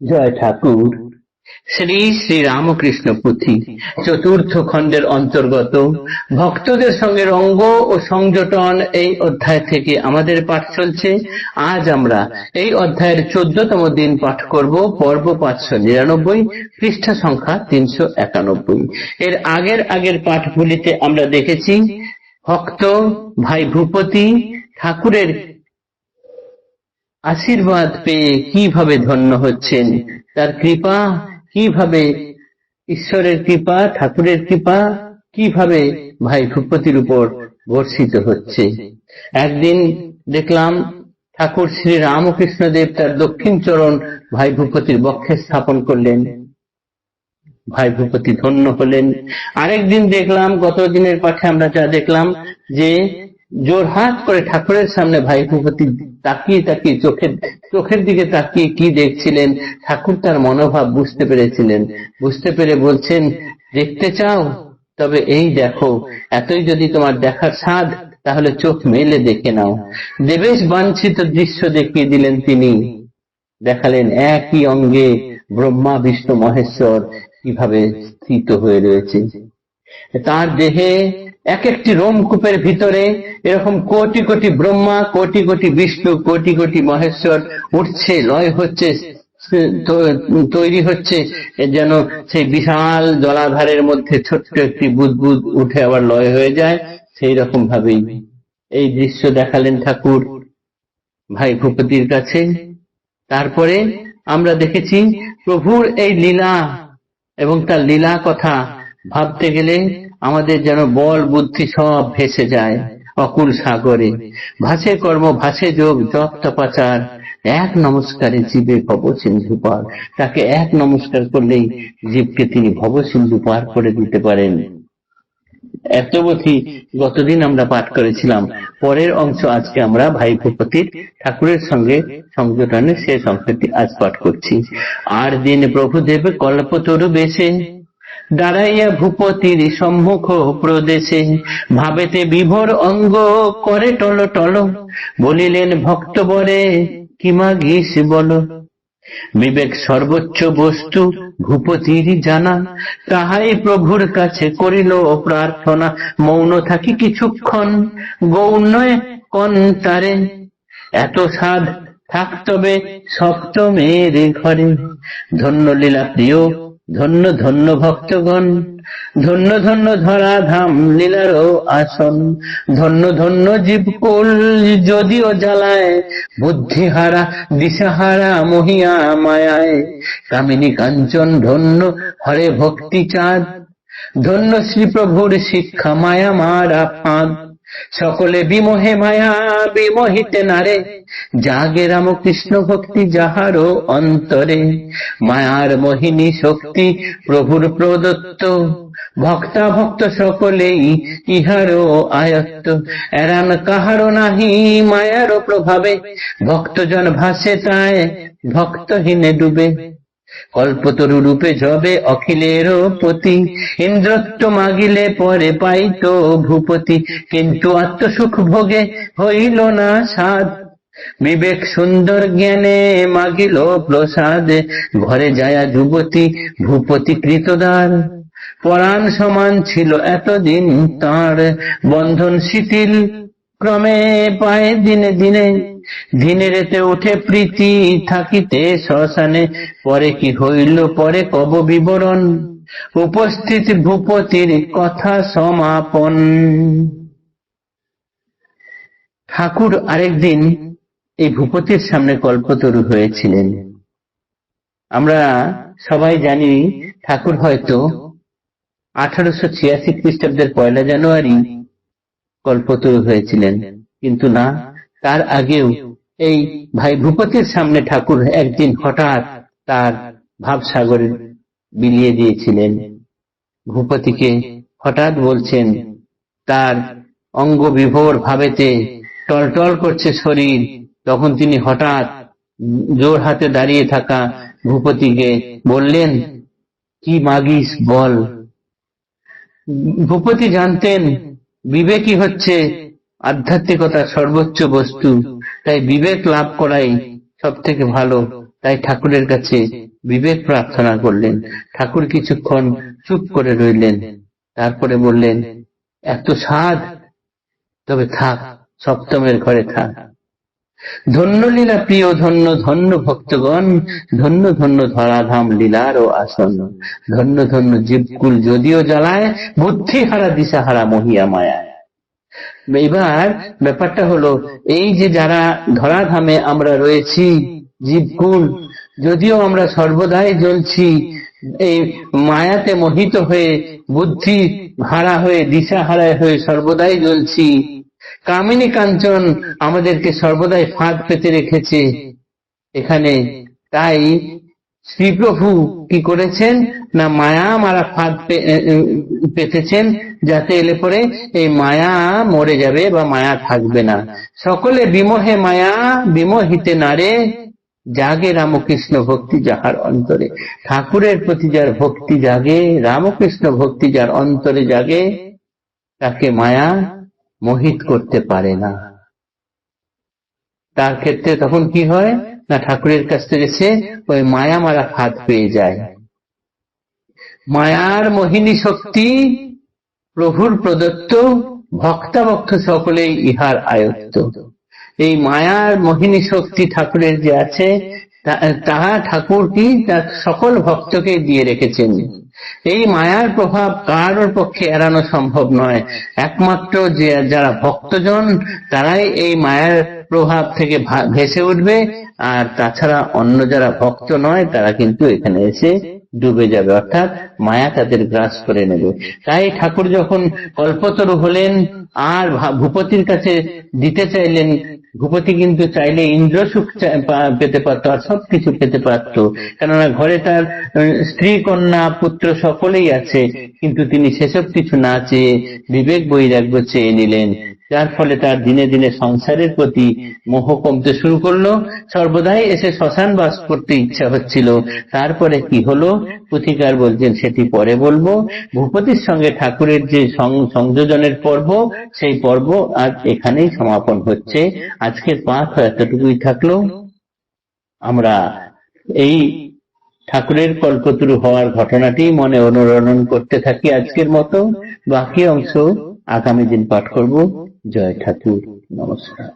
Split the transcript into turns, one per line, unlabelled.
জয় ঠাকুর। শ্রী শ্রী রামকৃষ্ণ পুঁথি চতুর্থ খণ্ডের অন্তর্গত ভক্তদের সঙ্গে রঙ্গ ও সংযোটন এই অধ্যায় থেকে আমাদের পাঠ চলছে। আজ আমরা এই অধ্যায়ের 14তম দিন পাঠ করব, পর্ব 599, পৃষ্ঠা সংখ্যা 391। এর আগের পাঠগুলিতে আমরা দেখেছি ভক্ত ভাই ভূপতি ঠাকুরের আশীর্বাদ পেয়ে কিভাবে ধন্য হচ্ছেন, তার কৃপা কিভাবে, ঈশ্বরের কৃপা, ঠাকুরের কৃপা কিভাবে ভাই ভূপতির উপর বর্ষিত হচ্ছে। একদিন দেখলাম ঠাকুর শ্রী রামকৃষ্ণ দেব তার দক্ষিণ চরণ ভাই ভূপতির বক্ষে স্থাপন করলেন, ভাই ভূপতি ধন্য হলেন। আরেকদিন দেখলাম, গত দিনের পাঠে আমরা যা দেখলাম যে জোরহাত করে ঠাকুরের সামনে ভাই ভূপতি তাকিয়ে চোখের দিকে তাকিয়ে কি দেখছিলেন, ঠাকুর তার মনোভাব বুঝতে পেরেছিলেন। বুঝতে পেরে বলছেন, দেখতে চাও? তবে এই দেখো, এতই যদি তোমার দেখার স্বাদ, তাহলে চোখ মেলে দেখে নাও। দেবেশ বাঞ্ছিত দৃশ্য দেখিয়ে দিলেন তিনি। দেখালেন একই অঙ্গে ব্রহ্মা বিষ্ণু মহেশ্বর কিভাবে স্থিত হয়ে রয়েছে। তার দেহে এক একটি রোমকূপের ভিতরে এরকম কোটি কোটি ব্রহ্মা, কোটি কোটি বিষ্ণু, কোটি কোটি মহেশ্বর উঠছে, লয় হচ্ছে, তৈরি হচ্ছে, যেন সেই বিশাল জলাধারের মধ্যে ছোট্ট একটি বুদবুদ উঠে আবার লয় হয়ে যায়। সেই রকম ভাবেই এই দৃশ্য দেখালেন ঠাকুর ভাই ভূপতির কাছে। তারপরে আমরা দেখেছি প্রভুর এই লীলা এবং তার লীলা কথা ভাবতে গেলে আমাদের যেন বল বুদ্ধি সব ভেসে যায় অকুল সাগরে। ভাসে কর্ম, ভাসে যোগ, জপ তপাচার, এক নমস্কারে জীবে ভবসিন্ধু পার। তাকে এক নমস্কার করলেই জীবকে তিনি ভবসিন্ধু পার করে দিতে পারেন। এতবধি গতদিন আমরা পাঠ করেছিলাম। পরের অংশ আজকে আমরা ভাই ভূপতির ঠাকুরের সঙ্গে সংযোজনের শেষ অংশটি আজ পাঠ করছি। আর দিন প্রভুদেব কল্পতরু বেশে দাঁড়াইয়া ভূপতির সম্মুখ প্রদেশে, ভাবেতে বিভোর অঙ্গ করে টল টল, বলিলেন ভক্ত বরে কি মাগিস বল। বিবেক সর্বোচ্চ বস্তু ভূপতির জানা, তাহাই প্রভুর কাছে করিল প্রার্থনা। মৌন থাকি কিছুক্ষণ, গৌণে কন্তারে, এত সাধ থাকতবে সপ্তমের ঘরে। ধন্য লীলা প্রিয়, ধন্য ধন্য ভক্তগণ, ধন্য ধন্য ধরাধাম লীলারও আসন। ধন্য ধন্য জীবকুল যদিও জ্বালায়, বুদ্ধিহারা দিশাহারা মহিয়া মায়ায়। কামিনী কাঞ্চন ধন্য হরে ভক্তি চাঁদ, ধন্য শ্রীপ্রভুর শিক্ষা মায়া মারা ফাঁদ। সকলে বিমোহে মায়া বিমোহিতে নারে, জাগে রামকৃষ্ণ ভক্তি যাহারও অন্তরে। মায়ার মোহিনী শক্তি প্রভুর প্রদত্ত, ভক্তা ভক্ত সকলেই ইহারও আয়ত্ত। এরান কাহারও নাহি মায়ারও প্রভাবে, ভক্তজন ভাসে তাই ভক্তহীনে ডুবে। কল্পতরু রূপে যবে অখিলেরও পতি, ইন্দ্রত্ব মাগিলে পরে পাইত ভূপতি। কিন্তু আত্মসুখ ভোগে হইল না সাধ, বিবেক সুন্দর জ্ঞানে মাগিল প্রসাদ। ঘরে যায়া যুবতী ভূপতি কৃতদার, পরাণ সমান ছিল এতদিন তার। বন্ধন শিথিল ক্রমে পায় দিনে দিনে, দিনে রেতে উঠে প্রীতি থাকিতে শ্মশানে। পরে কি হইল পরে কব বিবরণ, উপস্থিত ভূপতির কথা সমাপন। ঠাকুর আরেকদিন এই ভূপতির সামনে কল্পতরু হয়েছিলেন। আমরা সবাই জানি ঠাকুর হয়তো 1886 খ্রিস্টাব্দের 1 জানুয়ারি কল্পতরু হয়েছিলেন, কিন্তু না, তার আগেও এই ভাই ভূপতির সামনে ঠাকুর একদিন হঠাৎ তার ভাবসাগরে বিলিয়ে দিয়েছিলেন। ভূপতিকে হঠাৎ বলছেন, তার অঙ্গ বিভোর ভাবেতে টলটল করছে শরীর। তখন তিনি হঠাৎ জোর হাতে দাঁড়িয়ে থাকা ভূপতিকে বললেন, কি মাগিস বল। ভূপতি জানতেন বিবেকই হচ্ছে আধ্যাত্মিকতার সর্বোচ্চ বস্তু, তাই বিবেক লাভ করাই সব থেকে ভালো। তাই ঠাকুরের কাছে বিবেক প্রার্থনা করলেন। ঠাকুর কিছুক্ষণ চুপ করে রইলেন, তারপরে বললেন, এত স্বাদ, তবে থাক, সপ্তমের ঘরে থাক। ধন্য লীলা প্রিয়, ধন্য ধন্য ভক্তগণ, ধন্য ধন্য ধরাধাম লীলার ও আসন, ধন্য ধন্য জীবকুল যদিও জ্বালায়, বুদ্ধিহারা দিশাহারা মহিয়া মায়া। এবার ব্যাপারটা হলো, এই যে যারা ধরাধামে আমরা রয়েছি, জীবকুল, যদিও আমরা সর্বদাই জ্বলছি, এই মায়াতে মোহিত হয়ে, বুদ্ধি হারা হয়ে, দিশা হারায় হয়ে সর্বদাই জ্বলছি। কামিনী কাঞ্চন আমাদেরকে সর্বদাই ফাঁদ পেতে রেখেছে এখানে। তাই শ্রীপ্রভু কি করেছেন না, মায়া মারা ফাঁদ পেতেছেন, যাতে এলে পরে এই মায়া মরে যাবে বা মায়া থাকবে না। সকলে বিমোহে মায়া, বিমোহিতে নারে, জাগে রামকৃষ্ণ ভক্তি যাহার অন্তরে। ঠাকুরের প্রতি যার ভক্তি জাগে, রামকৃষ্ণ ভক্তি যার অন্তরে জাগে, তাকে মায়া মোহিত করতে পারে না। তার ক্ষেত্রে তখন কি হয় না, ঠাকুরের কাছ থেকে সে ওই মায়া মারা ফাঁদ পেয়ে যায়। মায়ার মোহিনী শক্তি প্রভুর প্রদত্ত, ভক্তাভক্ত সকলেই ইহার আয়ত্ত। এই মায়ার মোহিনী শক্তি ঠাকুরের যে আছে, তাহা ঠাকুর কি তার সকল ভক্তকে দিয়ে রেখেছেন। এই মায়ার প্রভাব কারোর পক্ষে এড়ানো সম্ভব নয়। একমাত্র যে যারা ভক্তজন, তারাই এই মায়ার প্রভাব থেকে ভেসে উঠবে, আর তাছাড়া অন্য যারা ভক্ত নয়, তারা কিন্তু এখানে এসে ডুবে যাবে, অর্থাৎ মায়া তাদের গ্রাস করে নেবে। তাই ঠাকুর যখন কল্পতরু হলেন আর ভূপতির কাছে দিতে চাইলেন, ভূপতি কিন্তু চাইলে ইন্দ্রসুখ পেতে পারত, আর সবকিছু পেতে পারত, কেননা ঘরে তার স্ত্রী, কন্যা, পুত্র সকলেই আছে, কিন্তু তিনি সেসব কিছু না চেয়ে বিবেক বৈরাগ্য চেয়ে নিলেন। যার ফলে তার দিনে দিনে সংসারের প্রতি মোহ কমতে শুরু করলো, সর্বদাই এসে শ্মশান বাস করতে ইচ্ছা হচ্ছিল। তারপরে কি হলো পুথিকার বলছেন সেটি পরে বলবো। ভূপতির সঙ্গে ঠাকুরের যে সংযোজনের পর্ব, সেই পর্ব আজ এখানেই সমাপন হচ্ছে। আজকের পাঠ এতটুকুই থাকলো। আমরা এই ঠাকুরের কল্পতরু হওয়ার ঘটনাটি মনে অনুরণন করতে থাকি আজকের মতো। বাকি অংশ আগামী দিন পাঠ করব। জয় ঠাকুর, নমস্কার।